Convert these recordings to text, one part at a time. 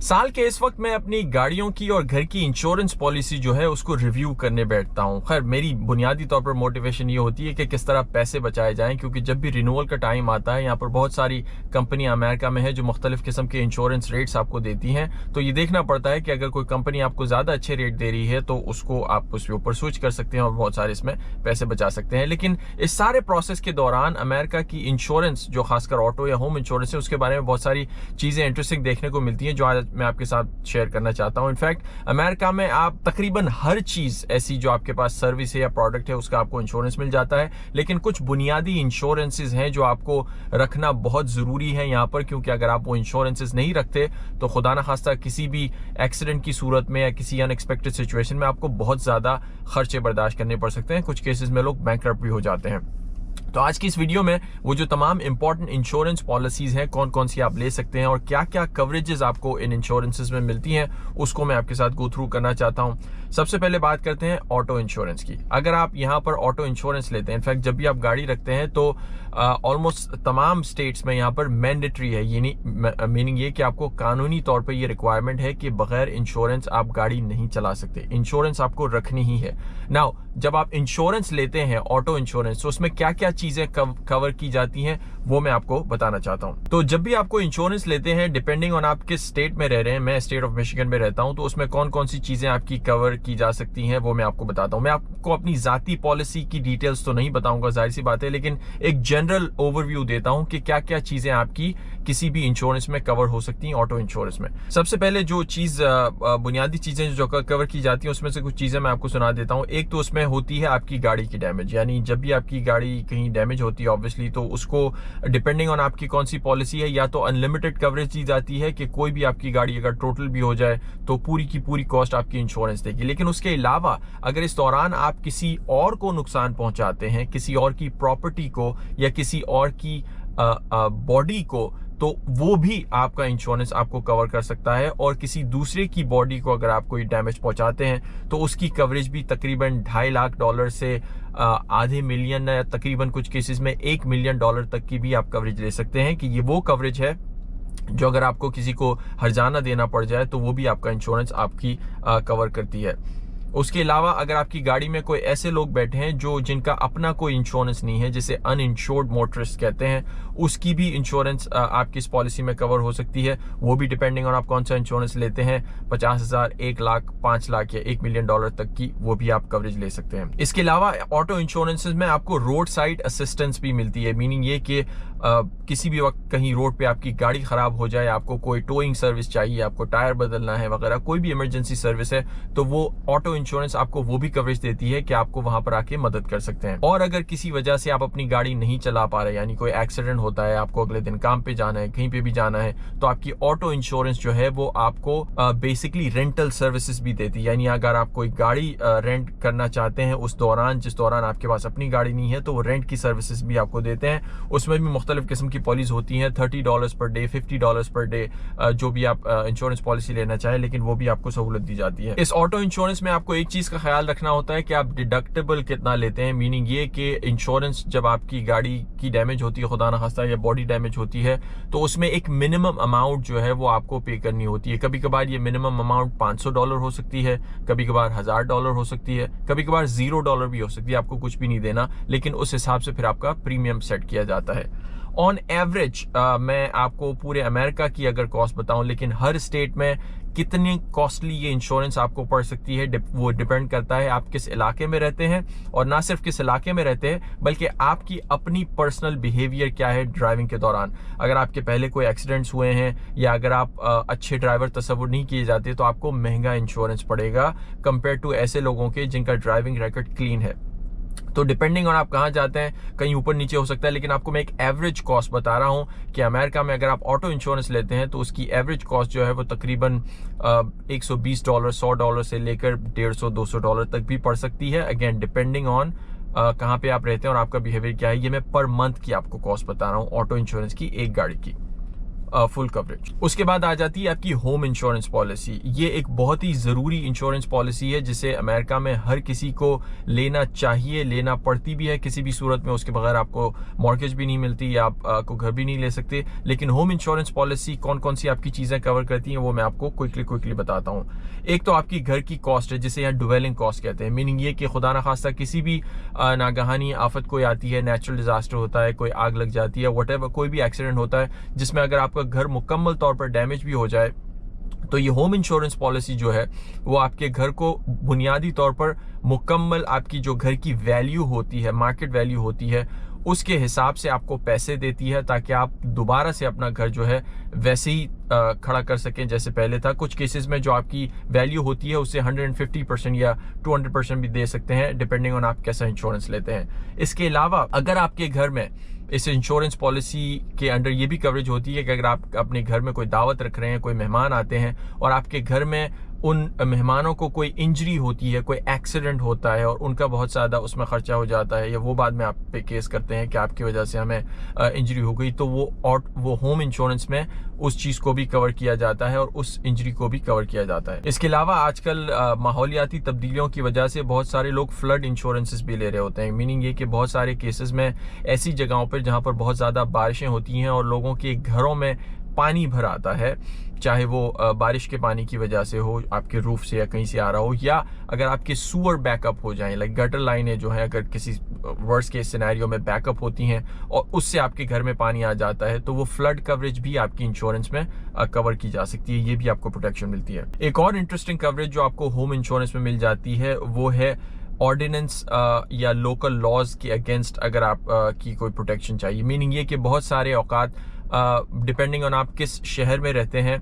साल के इस वक्त मैं अपनी गाड़ियों की और घर की इंश्योरेंस पॉलिसी जो है उसको रिव्यू करने बैठता हूं। खैर, मेरी बुनियादी तौर पर मोटिवेशन ये होती है कि किस तरह पैसे बचाए जाएं, क्योंकि जब भी रिन्यूअल का टाइम आता है, यहाँ पर बहुत सारी कंपनियां अमेरिका में है जो मुख्तलिफ किस्म के इंश्योरेंस रेट्स आपको देती हैं। तो ये देखना पड़ता है कि अगर कोई कंपनी आपको ज्यादा अच्छे रेट दे रही है तो उसको आप उसके ऊपर स्विच कर सकते हैं और बहुत सारे इसमें पैसे बचा सकते हैं। लेकिन इस सारे प्रोसेस के दौरान अमेरिका की इंश्योरेंस, जो खासकर ऑटो या होम इंश्योरेंस है, उसके बारे में बहुत सारी चीजें इंटरेस्टिंग देखने को मिलती हैं जो आज मैं आपके साथ शेयर करना चाहता हूं। इनफैक्ट अमेरिका में आप तकरीबन हर चीज ऐसी जो आपके पास सर्विस है या प्रोडक्ट है उसका आपको इंश्योरेंस मिल जाता है। लेकिन कुछ बुनियादी इंश्योरेंसेस हैं जो आपको रखना बहुत जरूरी है यहाँ पर, क्योंकि अगर आप वो इंश्योरेंसेस नहीं रखते तो खुदा ना खास्ता किसी भी एक्सीडेंट की सूरत में या किसी अनएक्सपेक्टेड सिचुएशन में आपको बहुत ज्यादा खर्चे बर्दाश्त करने पड़ सकते हैं। कुछ केसेस में लोग बैंकरप्ट भी हो जाते हैं। तो आज की इस वीडियो में वो जो तमाम इंपॉर्टेंट इंश्योरेंस पॉलिसीज हैं, कौन कौन सी आप ले सकते हैं और क्या क्या कवरेजेस आपको इन इंश्योरेंसेस में मिलती हैं, उसको मैं आपके साथ गो थ्रू करना चाहता हूं। सबसे पहले बात करते हैं ऑटो इंश्योरेंस की। अगर आप यहां पर ऑटो इंश्योरेंस लेते हैं, इनफैक्ट जब भी आप गाड़ी रखते हैं तो ऑलमोस्ट तमाम स्टेट्स में यहां पर मैंडेटरी है, ये मीनिंग ये कि आपको कानूनी तौर पर ये रिक्वायरमेंट है कि बगैर इंश्योरेंस आप गाड़ी नहीं चला सकते। इंश्योरेंस आपको रखनी ही है। नाउ, जब आप इंश्योरेंस लेते हैं ऑटो इंश्योरेंस, तो उसमें क्या क्या चीजें कवर की जाती हैं वो मैं आपको बताना चाहता हूं। तो जब भी आपको इंश्योरेंस लेते हैं, डिपेंडिंग ऑन आप किस स्टेट में रह रहे हैं, मैं स्टेट ऑफ मिशिगन में रहता हूं, तो उसमें कौन कौन सी चीजें आपकी कवर की जा सकती हैं वो मैं आपको बताता हूं। मैं आपको अपनी जाती पॉलिसी की डिटेल्स तो नहीं बताऊंगा, जाहिर सी बात है, लेकिन एक जनरल ओवरव्यू देता हूं कि क्या क्या चीजें आपकी किसी भी इंश्योरेंस में कवर हो सकती हैं ऑटो इंश्योरेंस में। सबसे पहले जो चीज बुनियादी चीजें जो कवर की जाती हैं उसमें से कुछ चीजें मैं आपको सुना देता हूं। एक तो उसमें होती है आपकी गाड़ी की डैमेज, यानी जब भी आपकी गाड़ी कहीं डैमेज होती है ऑब्वियसली, तो उसको डिपेंडिंग ऑन आपकी कौन सी पॉलिसी है, या तो अनलिमिटेड कवरेज दी जाती है कि कोई भी आपकी गाड़ी अगर टोटल भी हो जाए तो पूरी की पूरी कॉस्ट आपकी इंश्योरेंस देगी। लेकिन उसके अलावा अगर इस दौरान आप किसी और को नुकसान पहुंचाते हैं, किसी और की प्रॉपर्टी को या किसी और की बॉडी को, तो वो भी आपका इंश्योरेंस आपको कवर कर सकता है। और किसी दूसरे की बॉडी को अगर आप कोई डैमेज पहुंचाते हैं तो उसकी कवरेज भी तकरीबन $2.5 लाख से आधे मिलियन या तकरीबन कुछ केसेस में $1 मिलियन तक की भी आप कवरेज ले सकते हैं, कि ये वो कवरेज है जो अगर आपको किसी को हर्जाना देना पड़ जाए तो वो भी आपका इंश्योरेंस आपकी कवर करती है। उसके अलावा अगर आपकी गाड़ी में कोई ऐसे लोग बैठे हैं जो जिनका अपना कोई इंश्योरेंस नहीं है, जिसे अनइंश्योर्ड मोटरिस्ट कहते हैं, उसकी भी इंश्योरेंस आपकी इस पॉलिसी में कवर हो सकती है। वो भी डिपेंडिंग ऑन आप कौन सा इंश्योरेंस लेते हैं, 50,000, 1 लाख, 5 लाख या $1 मिलियन तक की वो भी आप कवरेज ले सकते हैं। इसके अलावा ऑटो इंश्योरेंसेस में आपको रोड साइड असिस्टेंस भी मिलती है, मीनिंग ये कि किसी भी वक्त कहीं रोड पे आपकी गाड़ी खराब हो जाए, आपको कोई टोइंग सर्विस चाहिए, आपको टायर बदलना है वगैरह, कोई भी इमरजेंसी सर्विस है, तो वो ऑटो इंश्योरेंस आपको वो भी कवरेज देती है कि आपको वहां पर आके मदद कर सकते हैं। और अगर किसी वजह से आप अपनी गाड़ी नहीं चला पा रहे, यानी कोई एक्सीडेंट होता है, आपको अगले दिन काम पे जाना है, कहीं पे भी जाना है, तो आपकी ऑटो इंश्योरेंस जो है वो आपको बेसिकली रेंटल सर्विसेज भी देती है। यानी अगर आप कोई गाड़ी रेंट करना चाहते हैं उस दौरान, जिस दौरान आपके पास अपनी गाड़ी नहीं है, तो वो रेंट की सर्विसेज भी आपको देते हैं। उसमें भी मुख्तलिफ किस्म की पॉलिसी होती हैं, $30 पर डे, $50 पर डे, जो भी आप इंश्योरेंस पॉलिसी लेना चाहें, लेकिन वो भी आपको सहूलत दी जाती है। इस ऑटो इंश्योरेंस में आपको एक चीज का ख्याल रखना होता है कि आप डिडक्टेबल कितना लेते हैं, मीनिंग ये कि इंश्योरेंस जब आपकी गाड़ी की डैमेज होती है, खुदा ना खास्ता, या बॉडी डैमेज होती है, तो उसमें एक मिनिमम अमाउंट जो है वो आपको पे करनी होती है। कभी कभार ये मिनिमम अमाउंट $500 हो सकती है, कभी कभार $1000 हो सकती है, कभी कभार $0 भी हो सकती है, आपको कुछ भी नहीं देना, लेकिन उस हिसाब से फिर आपका प्रीमियम सेट किया जाता है। ऑन एवरेज मैं आपको पूरे अमेरिका की अगर कॉस्ट बताऊं, लेकिन हर स्टेट में कितनी कॉस्टली ये इंश्योरेंस आपको पड़ सकती है वो डिपेंड करता है आप किस इलाके में रहते हैं, और ना सिर्फ किस इलाके में रहते हैं बल्कि आपकी अपनी पर्सनल बिहेवियर क्या है ड्राइविंग के दौरान। अगर आपके पहले कोई एक्सीडेंट्स हुए हैं या अगर आप अच्छे ड्राइवर तस्वुर नहीं किए जाते, तो आपको महंगा इंश्योरेंस पड़ेगा कंपेयर टू ऐसे लोगों के जिनका ड्राइविंग रिकॉर्ड क्लीन है। तो डिपेंडिंग ऑन आप कहाँ जाते हैं, कहीं ऊपर नीचे हो सकता है, लेकिन आपको मैं एक एवरेज कॉस्ट बता रहा हूँ कि अमेरिका में अगर आप ऑटो इंश्योरेंस लेते हैं तो उसकी एवरेज कॉस्ट जो है वो तकरीबन $120, $100 से लेकर $150-200 तक भी पड़ सकती है। अगेन डिपेंडिंग ऑन कहाँ पे आप रहते हैं और आपका बिहेवियर क्या है। ये मैं पर मंथ की आपको कॉस्ट बता रहा हूँ ऑटो इंश्योरेंस की, एक गाड़ी की। Full coverage. उसके बाद आ जाती है आपकी होम इंश्योरेंस पॉलिसी। ये एक बहुत ही ज़रूरी इंश्योरेंस पॉलिसी है जिसे अमेरिका में हर किसी को लेना चाहिए, लेना पड़ती भी है किसी भी सूरत में। उसके बगैर आपको मॉर्गेज भी नहीं मिलती या आपको घर भी नहीं ले सकते। लेकिन होम इंश्योरेंस पॉलिसी कौन कौन सी आपकी चीज़ें कवर करती हैं वो मैं आपको क्विकली बताता हूँ। एक तो आपकी घर की कॉस्ट है जिसे यहाँ ड्वेलिंग कॉस्ट कहते हैं। मीनिंग ये कि खुदा ना खास्ता किसी भी नागहानी आफत कोई आती है, नेचुरल डिजास्टर होता है, कोई आग लग जाती है, व्हाटएवर, कोई भी एक्सीडेंट होता है जिसमें अगर आपका घर मुकम्मल तौर पर डैमेज भी हो जाए, तो ये होम इंश्योरेंस पॉलिसी जो है वो आपके घर को बुनियादी तौर पर मुकम्मल आपकी जो घर की वैल्यू होती है, मार्केट वैल्यू होती है, उसके हिसाब से आपको पैसे देती है ताकि आप दोबारा से अपना घर जो है वैसे ही खड़ा कर सकें जैसे पहले था। कुछ केसेस में जो आपकी वैल्यू होती है उससे 150% या 200% भी दे सकते हैं, डिपेंडिंग ऑन आप कैसा इंश्योरेंस लेते हैं। इसके अलावा अगर आपके घर में इस इंश्योरेंस पॉलिसी के अंडर ये भी कवरेज होती है कि अगर आप अपने घर में कोई दावत रख रहे हैं, कोई मेहमान आते हैं और आपके घर में उन मेहमानों को कोई इंजरी होती है, कोई एक्सीडेंट होता है और उनका बहुत ज़्यादा उसमें खर्चा हो जाता है या वो बाद में आप पे केस करते हैं कि आपकी वजह से हमें इंजरी हो गई, तो वो होम इंश्योरेंस में उस चीज़ को भी कवर किया जाता है और उस इंजरी को भी कवर किया जाता है। इसके अलावा आजकल माहौलियाती तब्दीलियों की वजह से बहुत सारे लोग फ्लड इंश्योरेंसेस भी ले रहे होते हैं। मीनिंग ये कि बहुत सारे केसेस में ऐसी जगहों पर जहाँ पर बहुत ज़्यादा बारिशें होती हैं और लोगों के घरों में पानी भर आता है, चाहे वो बारिश के पानी की वजह से हो, आपके रूफ से या कहीं से आ रहा हो, या अगर आपके सूअर बैकअप हो जाएं, लाइक गटर लाइनें जो हैं अगर किसी वर्स्ट केस सिनेरियो में बैकअप होती हैं और उससे आपके घर में पानी आ जाता है, तो वो फ्लड कवरेज भी आपकी इंश्योरेंस में कवर की जा सकती है। ये भी आपको प्रोटेक्शन मिलती है। एक और इंटरेस्टिंग कवरेज जो आपको होम इंश्योरेंस में मिल जाती है वो है ऑर्डिनेंस या लोकल लॉज के अगेंस्ट अगर आप की कोई प्रोटेक्शन चाहिए। मीनिंग ये कि बहुत सारे औकात डिपेंडिंग ऑन आप किस शहर में रहते हैं,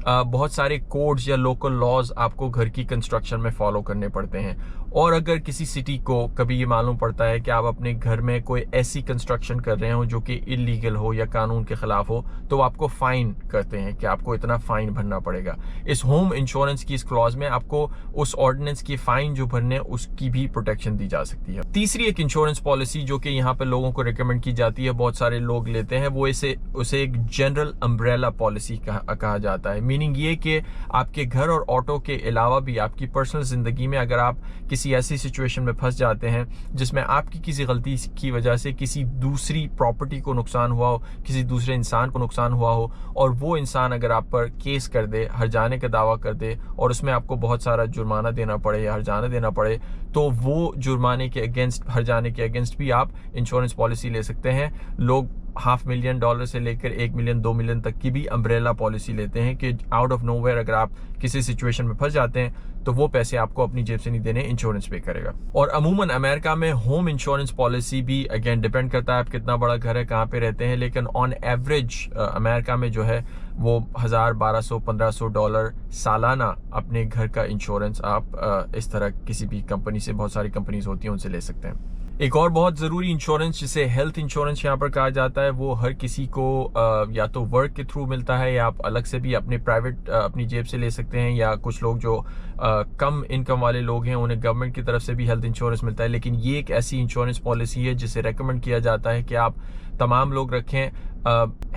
बहुत सारे कोड्स या लोकल लॉज आपको घर की कंस्ट्रक्शन में फॉलो करने पड़ते हैं। और अगर किसी सिटी को कभी ये मालूम पड़ता है कि आप अपने घर में कोई ऐसी कंस्ट्रक्शन कर रहे हो जो कि इलीगल हो या कानून के खिलाफ हो, तो आपको फाइन करते हैं कि आपको इतना फाइन भरना पड़ेगा। इस होम इंश्योरेंस की इस क्लॉज में आपको उस ऑर्डिनेंस की फाइन जो भरने उसकी भी प्रोटेक्शन दी जा सकती है। तीसरी एक इंश्योरेंस पॉलिसी जो कि यहाँ पे लोगों को रिकमेंड की जाती है, बहुत सारे लोग लेते हैं, वो उसे एक जनरल अम्ब्रेला पॉलिसी कहा जाता है। मीनिंग ये कि आपके घर और ऑटो के अलावा भी आपकी पर्सनल जिंदगी में अगर आप किसी ऐसी सिचुएशन में फंस जाते हैं जिसमें आपकी किसी गलती की वजह से किसी दूसरी प्रॉपर्टी को नुकसान हुआ हो, किसी दूसरे इंसान को नुकसान हुआ हो, और वो इंसान अगर आप पर केस कर दे, हर्जाने का दावा कर दे और उसमें आपको बहुत सारा जुर्माना देना पड़े या हर्जाना देना पड़े, तो वो जुर्माने के अगेंस्ट, हर्जाने के अगेंस्ट भी आप इंश्योरेंस पॉलिसी ले सकते हैं। लोग $500,000 से लेकर 1 मिलियन 2 मिलियन तक की भी अम्ब्रेला पॉलिसी लेते हैं कि आउट ऑफ नोवेयर अगर आप किसी सिचुएशन में फंस जाते हैं तो वो पैसे आपको अपनी जेब से नहीं देने, इंश्योरेंस पे करेगा। और अमूमन अमेरिका में होम इंश्योरेंस पॉलिसी भी अगेन डिपेंड करता है आप कितना बड़ा घर है, कहाँ पे रहते हैं, लेकिन ऑन एवरेज अमेरिका में जो है वो $1,000, $1,200, $1,500 सालाना अपने घर का इंश्योरेंस आप इस तरह किसी भी कंपनी से, बहुत सारी कंपनीज होती हैं उनसे ले सकते हैं। एक और बहुत ज़रूरी इंश्योरेंस जिसे हेल्थ इंश्योरेंस यहाँ पर कहा जाता है, वो हर किसी को या तो वर्क के थ्रू मिलता है या आप अलग से भी अपने प्राइवेट अपनी जेब से ले सकते हैं, या कुछ लोग जो कम इनकम वाले लोग हैं उन्हें गवर्नमेंट की तरफ से भी हेल्थ इंश्योरेंस मिलता है। लेकिन ये एक ऐसी इंश्योरेंस पॉलिसी है जिसे रेकमेंड किया जाता है कि आप तमाम लोग रखें।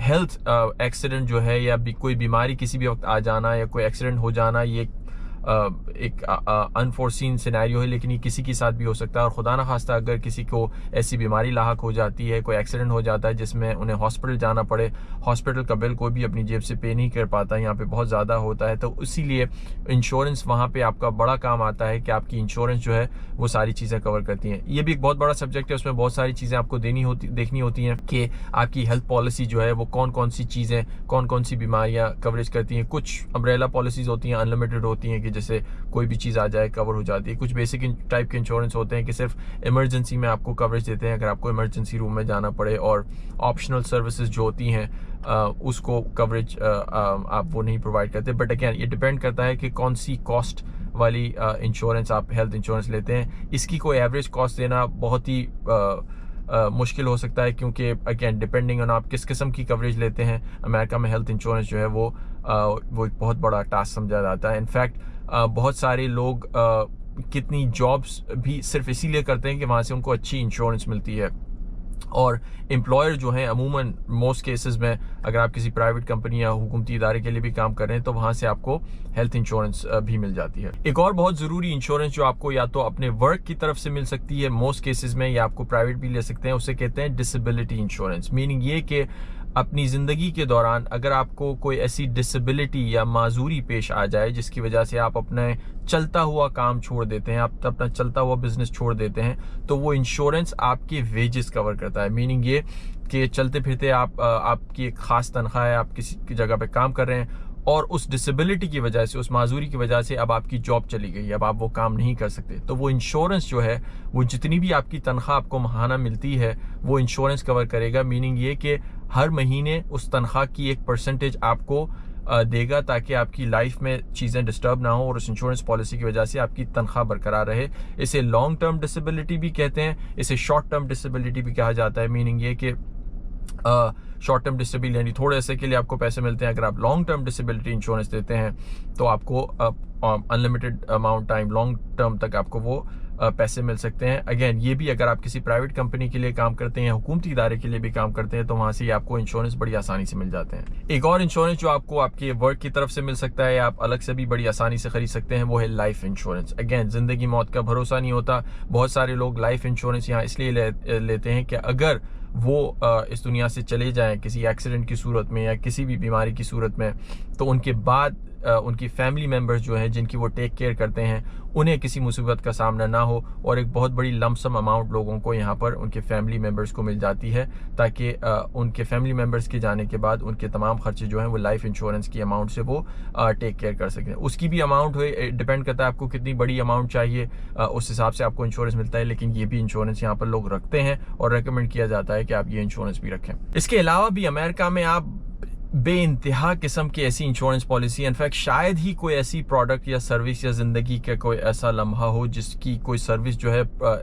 हेल्थ एक्सीडेंट जो है या कोई बीमारी किसी भी वक्त आ जाना या कोई एक्सीडेंट हो जाना, ये एक अनफोर्सीन सिनेरियो है, लेकिन ये किसी के साथ भी हो सकता है। और खुदा ना खास्ता अगर किसी को ऐसी बीमारी लाहक हो जाती है, कोई एक्सीडेंट हो जाता है जिसमें उन्हें हॉस्पिटल जाना पड़े, हॉस्पिटल का बिल कोई भी अपनी जेब से पे नहीं कर पाता, यहाँ पे बहुत ज़्यादा होता है, तो इसीलिए इंश्योरेंस वहाँ पे आपका बड़ा काम आता है कि आपकी इंश्योरेंस जो है वो सारी चीज़ें कवर करती हैं। ये भी एक बहुत बड़ा सब्जेक्ट है, उसमें बहुत सारी चीज़ें आपको देखनी होती हैं कि आपकी हेल्थ पॉलिसी जो है वो कौन कौन सी चीज़ें, कौन कौन सी बीमारियाँ कवरेज करती हैं। कुछ अम्ब्रेला पॉलिसीज होती हैं, अनलिमिटेड होती हैं कि जैसे कोई भी चीज़ आ जाए कवर हो जाती है। कुछ बेसिक टाइप के इंश्योरेंस होते हैं कि सिर्फ इमरजेंसी में आपको कवरेज देते हैं अगर आपको इमरजेंसी रूम में जाना पड़े, और ऑप्शनल सर्विसेज जो होती हैं उसको कवरेज आप वो नहीं प्रोवाइड करते। बट अगेन ये डिपेंड करता है कि कौन सी कॉस्ट वाली इंश्योरेंस आप हेल्थ इंश्योरेंस लेते हैं। इसकी कोई एवरेज कॉस्ट देना बहुत ही मुश्किल हो सकता है, क्योंकि अगेन डिपेंडिंग ऑन आप किस किस्म की कवरेज लेते हैं। अमेरिका में हेल्थ इंश्योरेंस जो है वो एक बहुत बड़ा टास्क समझा जाता है। इनफैक्ट बहुत सारे लोग कितनी जॉब्स भी सिर्फ इसीलिए करते हैं कि वहाँ से उनको अच्छी इंश्योरेंस मिलती है। और एम्प्लॉयर जो हैं अमूमन मोस्ट केसेस में अगर आप किसी प्राइवेट कंपनी या हुकूमती इदारे के लिए भी काम कर रहे हैं तो वहाँ से आपको हेल्थ इंश्योरेंस भी मिल जाती है। एक और बहुत ज़रूरी इंश्योरेंस जो आपको या तो अपने वर्क की तरफ से मिल सकती है मोस्ट केसेस में, या आपको प्राइवेट भी ले सकते हैं, उसे कहते हैं डिसेबिलिटी इंश्योरेंस। मीनिंग ये कि अपनी ज़िंदगी के दौरान अगर आपको कोई ऐसी डिसेबिलिटी या माजूरी पेश आ जाए जिसकी वजह से आप अपने चलता हुआ काम छोड़ देते हैं, आप अपना चलता हुआ बिजनेस छोड़ देते हैं, तो वो इंश्योरेंस आपके वेजेस कवर करता है। मीनिंग ये कि चलते फिरते आपकी एक ख़ास तनख्वाह है, आप किसी की जगह पे काम कर रहे हैं और उस डिसेबिलिटी की वजह से, उस माजूरी की वजह से अब आपकी जॉब चली गई, अब आप वो काम नहीं कर सकते, तो वो इंश्योरेंस जो है वो जितनी भी आपकी तनख्वाह आपको माहाना मिलती है वो इंश्योरेंस कवर करेगा। मीनिंग ये कि हर महीने उस तनख्वाह की एक परसेंटेज आपको देगा ताकि आपकी लाइफ में चीज़ें डिस्टर्ब ना हो और उस इंश्योरेंस पॉलिसी की वजह से आपकी तनख्वाह बरकरार रहे। इसे लॉन्ग टर्म डिसेबिलिटी भी कहते हैं, इसे शॉर्ट टर्म डिसेबिलिटी भी कहा जाता है। मीनिंग ये कि शॉर्ट टर्म डिसेबिलिटी यानी थोड़े ऐसे के लिए आपको पैसे मिलते हैं। अगर आप लॉन्ग टर्म डिसेबिलिटी इंश्योरेंस देते हैं तो आपको unlimited amount time long term तक आपको वो पैसे मिल सकते हैं। अगेन ये भी अगर आप किसी प्राइवेट कंपनी के लिए काम करते हैं या हुकूमती इदारे के लिए भी काम करते हैं तो वहाँ से आपको इंश्योरेंस बड़ी आसानी से मिल जाते हैं। एक और इंश्योरेंस जो आपको आपके वर्क की तरफ से मिल सकता है या आप अलग से भी बड़ी आसानी से खरीद सकते हैं वो है लाइफ इंश्योरेंस। अगेन ज़िंदगी मौत का भरोसा नहीं होता, बहुत सारे लोग लाइफ इंश्योरेंस यहाँ इसलिए लेते हैं कि अगर वो इस दुनिया से चले जाएं किसी एक्सीडेंट की सूरत में या किसी भी बीमारी की सूरत में, तो उनके बाद उनकी फैमिली मेम्बर्स जो हैं जिनकी वो टेक केयर करते हैं उन्हें किसी मुसीबत का सामना ना हो और एक बहुत बड़ी लमसम अमाउंट लोगों को यहाँ पर उनके फैमिली मेम्बर्स को मिल जाती है ताकि उनके फैमिली मेम्बर्स के जाने के बाद उनके तमाम खर्चे जो हैं वो लाइफ इंश्योरेंस की अमाउंट से वो टेक केयर कर सकें। उसकी भी अमाउंट डिपेंड करता है आपको कितनी बड़ी अमाउंट चाहिए, उस हिसाब से आपको इंश्योरेंस मिलता है। लेकिन ये भी इंश्योरेंस यहाँ पर लोग रखते हैं और रेकमेंड किया जाता है कि आप ये इंश्योरेंस भी रखें। इसके अलावा भी अमेरिका में आप बेइंतहा किस्म की ऐसी इंश्योरेंस पॉलिसी, इनफैक्ट शायद ही कोई ऐसी प्रोडक्ट या सर्विस या ज़िंदगी का कोई ऐसा लम्हा हो जिसकी कोई सर्विस जो है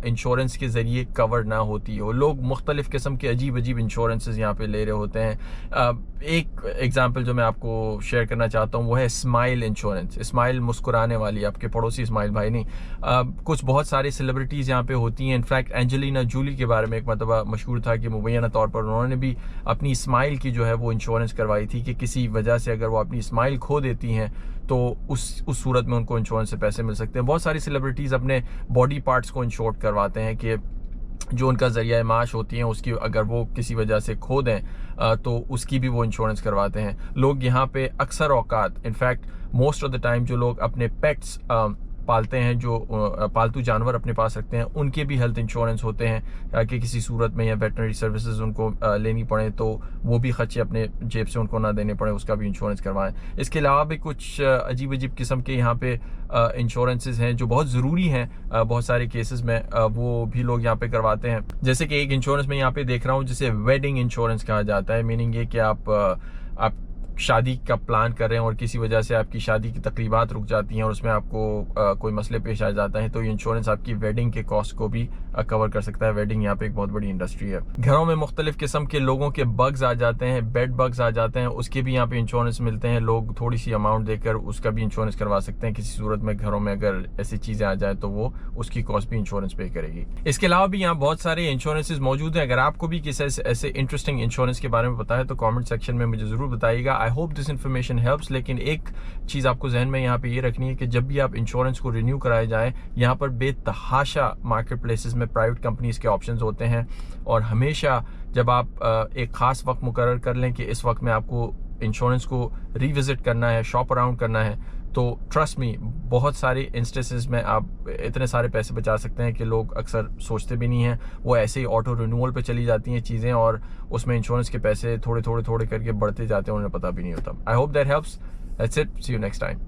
इंश्योरेंस के ज़रिए कवर ना होती हो। लोग मुख्तलिफ़ किस्म के अजीब अजीब इंश्योरेंसेस यहाँ पे ले रहे होते हैं। एक एग्जांपल जो मैं आपको शेयर करना चाहता हूँ वो है स्माइल इंश्योरेंस। स्माइल मुस्कुराने वाली, आपके पड़ोसी स्माइल भाई नहीं, कुछ बहुत सारी सेलिब्रिटीज़ यहाँ पे होती हैं। इनफैक्ट एंजेलिना जूली के बारे में एक मरतबा मशहूर था कि मुबैना तौर पर उन्होंने भी अपनी स्माइल की जो है वो इंश्योरेंस करवाई थी कि किसी वजह से अगर वो अपनी स्माइल खो देती हैं तो उस सूरत में उनको इंश्योरेंस से पैसे मिल सकते हैं। बहुत सारी सेलिब्रिटीज़ अपने बॉडी पार्ट्स को इंश्योर करवाते हैं कि जो उनका जरिया माश होती हैं उसकी अगर वो किसी वजह से खो दें तो उसकी भी वो इंश्योरेंस करवाते हैं। लोग यहाँ पे अक्सर औकात, in fact most of the time जो लोग अपने पेट्स पालते हैं, जो पालतू जानवर अपने पास रखते हैं, उनके भी हेल्थ इंश्योरेंस होते हैं कि किसी सूरत में या वेटनरी सर्विसेज उनको लेनी पड़े तो वो भी खर्चे अपने जेब से उनको ना देने पड़े, उसका भी इंश्योरेंस करवाएं। इसके अलावा भी कुछ अजीब अजीब किस्म के यहाँ पे इंश्योरेंसेज हैं जो बहुत ज़रूरी हैं बहुत सारे केसेस में, वो भी लोग यहाँ पे करवाते हैं। जैसे कि एक इंश्योरेंस मैं यहाँ पे देख रहा हूँ जिसे वेडिंग इंश्योरेंस कहा जाता है। मीनिंग ये कि आप शादी का प्लान कर रहे हैं और किसी वजह से आपकी शादी की तकरीबात रुक जाती हैं और उसमें आपको कोई मसले पेश आ जाता है तो ये इंश्योरेंस आपकी वेडिंग के कॉस्ट को भी कवर कर सकता है। वेडिंग यहाँ पे एक बहुत बड़ी इंडस्ट्री है। घरों में मुख्तलिफ किस्म के लोगों के बग्स आ जाते हैं, बेड बग्स आ जाते हैं, उसके भी यहाँ पे इंश्योरेंस मिलते हैं। लोग थोड़ी सी अमाउंट देकर उसका भी इंश्योरेंस करवा सकते हैं। किसी सूरत में घरों में अगर ऐसी चीज़ें आ जाए तो वो उसकी कॉस्ट भी इंश्योरेंस पे करेगी। इसके अलावा भी यहाँ बहुत सारे इंश्योरेंसेज मौजूद हैं। अगर आपको भी किसी ऐसे इंटरेस्टिंग इंश्योरेंस के बारे में पता है तो कॉमेंट सेक्शन में मुझे ज़रूर बताइएगा। I hope this information helps. लेकिन एक चीज़ आपको जहन में यहाँ पे ये रखनी है कि जब भी आप इंश्योरेंस को रिन्यू कराए जाएं, यहाँ पर बेतहाशा मार्केट प्लेसेस में प्राइवेट कंपनीज के ऑप्शंस होते हैं और हमेशा जब आप एक ख़ास वक्त मुकर्रर कर लें कि इस वक्त में आपको इंश्योरेंस को रिविजिट करना है, शॉप अराउंड करना है, तो ट्रस्ट मी बहुत सारे इंस्टेंसेस में आप इतने सारे पैसे बचा सकते हैं कि लोग अक्सर सोचते भी नहीं हैं। वो ऐसे ही ऑटो रिन्यूअल पे चली जाती हैं चीज़ें और उसमें इंश्योरेंस के पैसे थोड़े थोड़े करके बढ़ते जाते हैं, उन्हें पता भी नहीं होता। I hope that helps. That's it, see you next time.